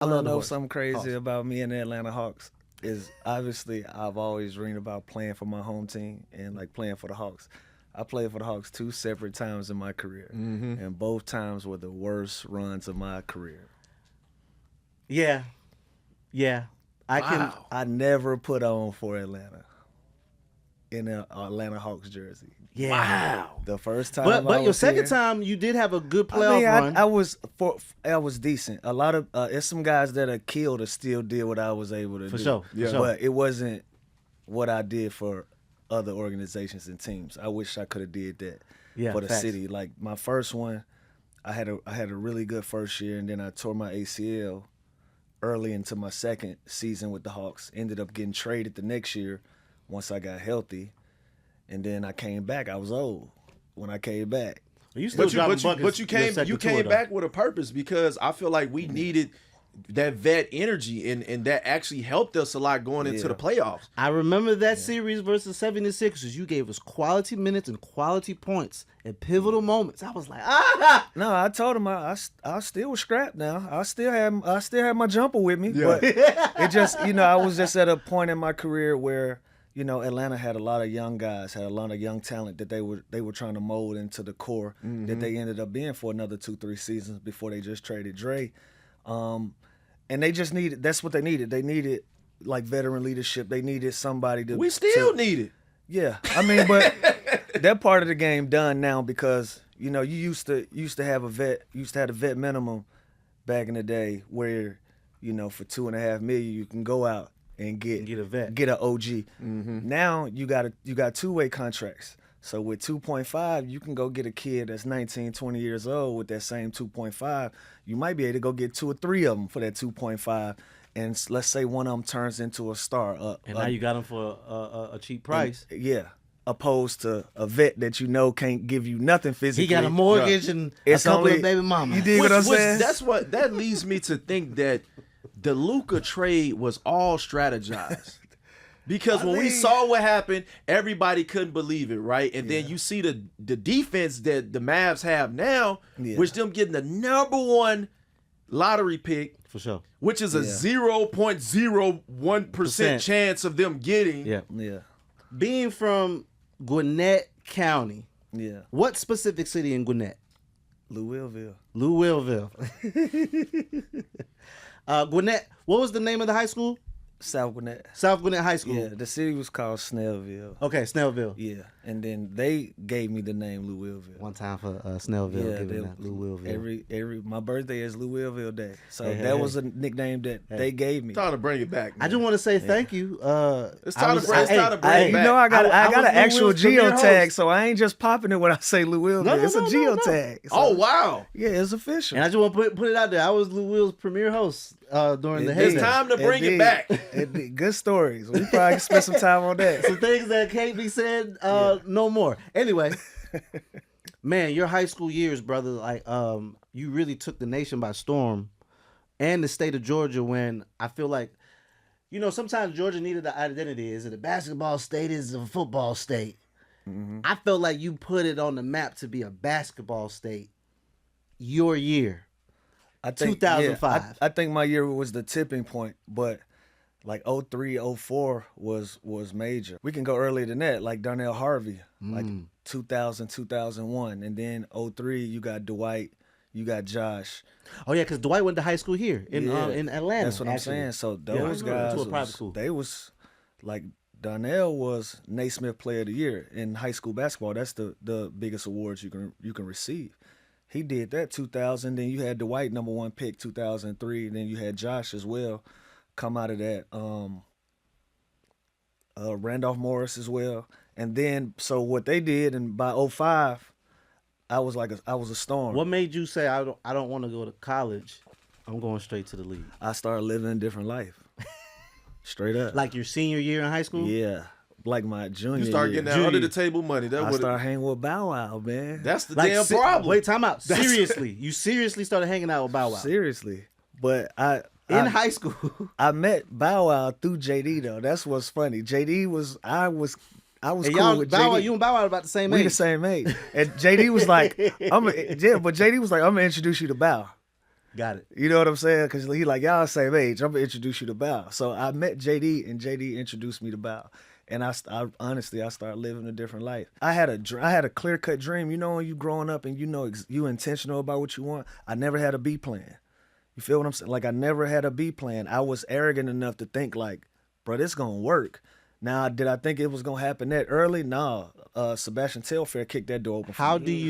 I wanna love the know horse. something crazy Hawks. about me and the Atlanta Hawks is obviously I've always dreamed about playing for my home team and like playing for the Hawks. I played for the Hawks 2 separate times in my career, and both times were the worst runs of my career. Yeah. I can. Wow. I never put on for Atlanta in an Atlanta Hawks jersey. Yeah. Wow. The first time, But I your was second here, time, you did have a good I playoff mean, run. I was decent. A lot of it's some guys that are killed that still did what I was able to For do. sure. For Yeah. sure. But it wasn't what I did for other organizations and teams. I wish I could have did that Yeah, for the facts. city. Like my first one, I had a really good first year, and then I tore my ACL early into my second season with the Hawks. Ended up getting traded the next year once I got healthy, and then I came back. I was old when I came back. You still But dropping buckets you your came second you tour, came though. back with a purpose because I feel like we needed that vet energy and that actually helped us a lot going into Yeah. the playoffs. I remember that series versus 76ers. You gave us quality minutes and quality points at pivotal moments. I was like, No, I told him I still was strapped now. I still had my jumper with me, Yeah. but it just I was just at a point in my career where Atlanta had a lot of young guys, had a lot of young talent that they were trying to mold into the core that they ended up being for another 2-3 seasons before they just traded Dre. And they just needed, that's what they needed. They needed like veteran leadership. They needed somebody to. We still need it. Yeah, I mean, but that part of the game done now because you used to have a vet minimum back in the day where for $2.5 million you can go out and get Get a vet. get an OG. Now you got two-way contracts. So with 2.5, you can go get a kid that's 19, 20 years old with that same 2.5. You might be able to go get 2 or 3 of them for that 2.5. And let's say one of them turns into a star. and now you got him for a cheap price. Yeah. Opposed to a vet that can't give you nothing physically. He got a mortgage and It's a couple only- of baby mamas. You dig what I'm saying? That leads me to think that the Luka trade was all strategized. Because when we saw what happened, everybody couldn't believe it, right? And then you see the defense that the Mavs have now, Yeah. which them getting the #1 lottery pick, For sure. which is a Yeah. 0.01% chance of them getting. Yeah. Yeah. Being from Gwinnett County, Yeah. what specific city in Gwinnett? Willville. Willville. Gwinnett, what was the name of the high school? South Gwinnett. South Gwinnett High School. Yeah, the city was called Snellville. Okay, Snellville. Yeah, and then they gave me the name Lou Willville. One time for Snellville, Yeah, giving that Lou Willville. every my birthday is Lou Willville Day, so Hey, that hey, was a nickname that they gave me. Time to bring it back, man. I just want to say thank you. It's time to bring it back. Hey, I got I was an actual Lou Will's premier geotag, host. so I ain't just popping it when I say Lou Willville. No, It's a no. geotag. So, Oh, wow. yeah, it's official. And I just want to put it out there. I was Lou Will's premier host during the Indeed. It's heyday. time to bring it Indeed. back. Indeed. Good stories. We probably can spend some time on that. Some things that can't be said no more. Anyway, man, your high school years, brother, like you really took the nation by storm and the state of Georgia when I feel like, sometimes Georgia needed the identity. Is it a basketball state? Is it a football state? I felt like you put it on the map to be a basketball state your year. I think 2005. I think my year was the tipping point, but like 03, 04 was major. We can go earlier than that, like Darnell Harvey, like 2000, 2001. And then 03, you got Dwight, you got Josh. Oh, yeah, because Dwight went to high school here in Atlanta. That's what actually. I'm saying. So Yeah, those I know. guys, To a private school. they was like, Darnell was Naismith Player of the Year in high school basketball. That's the biggest awards you can receive. He did that 2000. Then you had Dwight, #1 pick, 2003. Then you had Josh as well, come out of that. Randolph Morris as well. And then so what they did, and by 05, I was a storm. What made you say I don't want to go to college? I'm going straight to the league. I started living a different life. Straight up. Like your senior year in high school? Yeah. Like my junior You start year. getting that under the table money. That I would started hanging with Bow Wow, man. That's the Like, damn problem. Wait, time out. Seriously, you seriously started hanging out with Bow Wow Seriously. But in high school? I met Bow Wow through JD though. That's what's funny. JD was I was And cool y'all, with Bow Wow, JD. you and Bow Wow are about the same We age. the same age. And JD was like, but JD was like, I'm gonna introduce you to Bow. Got it. You know what I'm saying? Because he like, y'all same age. I'm gonna introduce you to Bow. So I met JD, and JD introduced me to Bow. And I honestly started living a different life. I had a clear cut dream. You know, when you growing up and you know you intentional about what you want. I never had a B plan. You feel what I'm saying? Like I never had a B plan. I was arrogant enough to think like, bro, this gonna work. Now, did I think it was gonna happen that early? No. Sebastian Telfair kicked that door open for How me. do you